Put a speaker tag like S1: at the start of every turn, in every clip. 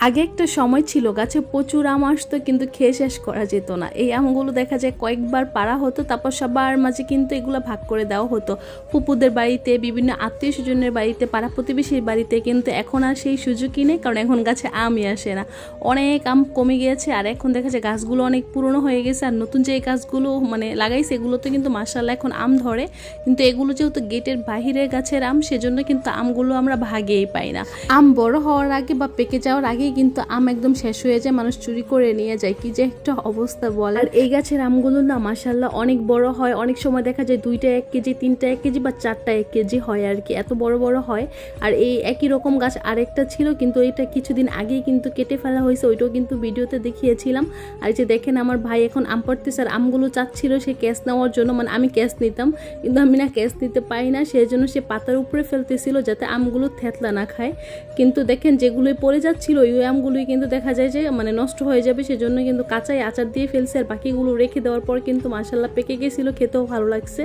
S1: আগে একটা সময় ছিল গাছে প্রচুর আম আসতো কিন্তু খেয়ে শেষ করা যেত না। এই আমগুলো দেখা যায় কয়েকবার পাড়া হতো, তারপর সবার মাঝে কিন্তু এগুলো ভাগ করে দেওয়া হতো ফুপুদের বাড়িতে, বিভিন্ন আত্মীয় স্বজনের বাড়িতে, পাড়া প্রতিবেশীর বাড়িতে। কিন্তু এখন আর সেই সুযোগই নেই, কারণ এখন গাছে আমই আসে না, অনেক আম কমে গিয়েছে। আর এখন দেখা যায় গাছগুলো অনেক পুরনো হয়ে গেছে, আর নতুন যে গাছগুলো মানে লাগাইছে এগুলোতে কিন্তু মাশাআল্লাহ এখন আম ধরে। কিন্তু এগুলো যেহেতু গেটের বাহিরের গাছের আম, সেজন্য কিন্তু আমগুলো আমরা ভাগেই পাই না। আম বড় হওয়ার আগে বা পেকে যাওয়ার আগে কিন্তু আম একদম শেষ হয়ে যায়, মানুষ চুরি করে নিয়ে যায়, কি যে একটা অবস্থা বলে। আর এই গাছের আমগুলো না মাশাআল্লাহ অনেক বড় হয়, অনেক সময় দেখা যায় 2টা 1 কেজি, 3টা 1 কেজি বা 4টা 1 কেজি হয় আর কি, এত বড় বড় হয়। আর এই একই রকম গাছ আরেকটা ছিল, কিন্তু এটা কিছুদিন আগেই কিন্তু কেটে ফেলা হয়েছে, ওইটাও কিন্তু ভিডিওতে দেখিয়েছিলাম। আর যে দেখেন আমার ভাই এখন আম পাড়তেছে, আর আমগুলো চাচ্ছিল সে ক্যাশ নেওয়ার জন্য, মানে আমি ক্যাশ নিতাম কিন্তু আমি না ক্যাশ নিতে পারি না, সেই জন্য সে পাতার উপরে ফেলতেছিল যাতে আমগুলো থেতলা না খায়। কিন্তু দেখেন যেগুলো পড়ে যাচ্ছিল ওই আমগুলোই কিন্তু দেখা যায় যে মানে নষ্ট হয়ে যাবে, সেজন্য কিন্তু কাঁচাই আচার দিয়ে ফেলছে। আর বাকিগুলো রেখে দেওয়ার পর কিন্তু মাশাআল্লাহ পেকে গেছিল, খেতেও ভালো লাগছে।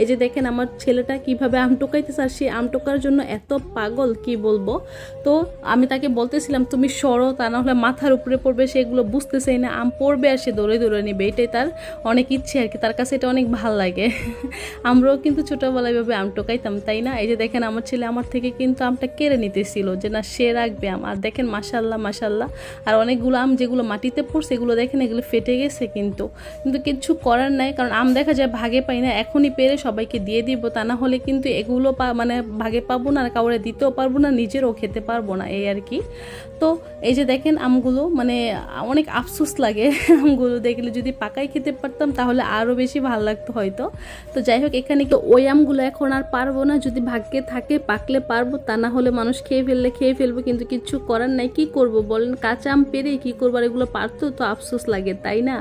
S1: এই যে দেখেন আমার ছেলেটা কিভাবে আম টোকাইতেছে, আর সে আম টোকার জন্য এত পাগল কি বলবো। তো আমি তাকে বলতেছিলাম তুমি সরো, তা না হলে মাথার উপরে পড়বে, সেগুলো বুঝতেছেই না, আম পড়বে আর সে দৌড়ে দৌড়ে নেবে, এটাই তার অনেক ইচ্ছে আর কি, তার কাছে এটা অনেক ভালো লাগে। আমরাও কিন্তু ছোটোবেলায় ভাবে আম টোকাইতাম, তাই না? এই যে দেখেন আমার ছেলে আমার থেকে কিন্তু আমটা কেড়ে নিতেছিল যে না সে রাখবে আম। আর দেখেন মাশাআল্লাহ মাশাআল্লাহ, আর অনেকগুলো আম যেগুলো মাটিতে পড়ছে এগুলো দেখেন এগুলো ফেটে গেছে, কিন্তু কিছু করার নাই, কারণ আম দেখা যায় ভাগে পাই না, এখনই পেরে সবাইকে দিয়ে দিব, তা না হলে কিন্তু এগুলো মানে ভাগে পাবো না, কাউরে দিতেও পারবো না, নিজেরও খেতে পারবো না, এই আর কি। তো এই যে দেখেন আমগুলো মানে অনেক আফসোস লাগে আমগুলো দেখলে, যদি পাকাই খেতে পারতাম তাহলে আরও বেশি ভালো লাগতো হয়তো। তো যাই হোক, এখানে কি ওই আমগুলো এখন আর পারবো না, যদি ভাগ্যে থাকে পাকলে পারবো, তা না হলে মানুষ খেয়ে ফেলবো, কিন্তু কিছু করার নাই, কি করব বলেন, কাঁচা আম পেরে কি করবো, আর এগুলো পারতো তো আফসোস লাগে, তাই না?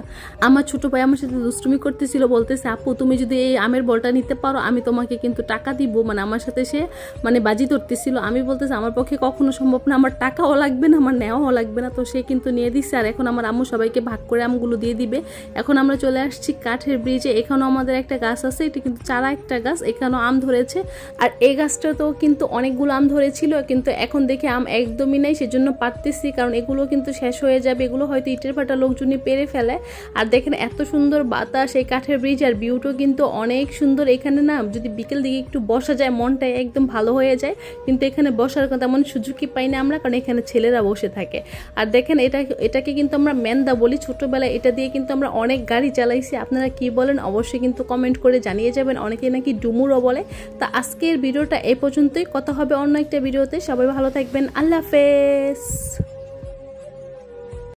S1: আমার ছোট ভাই আমার সাথে দুষ্টুমি করতেছিল, বলতেছে আপু তুমি যদি এই আমের বলটা নিতে পারো আমি তোমাকে কিন্তু টাকা দিব, মানে আমার সাথে সে মানে বাজি ধরতেছিল। আমি বলতেছি আমার পক্ষে কখনো সম্ভব না, আমার টাকাও লাগবে না, আমার নেওয়াও লাগবে না। তো সে কিন্তু নিয়ে দিচ্ছে, আর এখন আমার আম্মু সবাইকে ভাগ করে আমগুলো দিয়ে দিবে। এখন আমরা চলে আসছি কাঠের ব্রিজে, এখানেও আমাদের একটা গাছ আছে, এটা কিন্তু চারা একটা গাছ, এখানেও আম ধরেছে। আর এই গাছটাতেও কিন্তু অনেকগুলো আম ধরেছিল, কিন্তু এখন দেখে আম একদমই নাই, সেজন্য পারতেছি, কারণ এগুলো কিন্তু শেষ হয়ে যাবে, এগুলো হয়তো ইটের ভাটা লোকজনই পেরে ফেলে। আর দেখেন এত সুন্দর বাতাস এই কাঠের ব্রিজ, আর ভিউটাও কিন্তু অনেক সুন্দর। এখানে না যদি বিকেল দিকে একটু বসা যায় মনটাই একদম ভালো হয়ে যায়, কিন্তু এখানে বসার তেমন সুযোগই পাই না আমরা, কারণ এখানে ছেলেরা বসে থাকে। আর দেখেন এটাকে কিন্তু আমরা মেন্দা বলি ছোটবেলায়, এটা দিয়ে কিন্তু আমরা অনেক গাড়ি চালাইছি। আপনারা কি বলেন অবশ্যই কিন্তু কমেন্ট করে জানিয়ে যাবেন, অনেকে নাকি ডুমুরও বলে। তা আজকের ভিডিওটা এই পর্যন্তই, কথা হবে অন্য একটা ভিডিওতে, সবাই ভালো থাকবেন, আল্লাহ হাফেজ।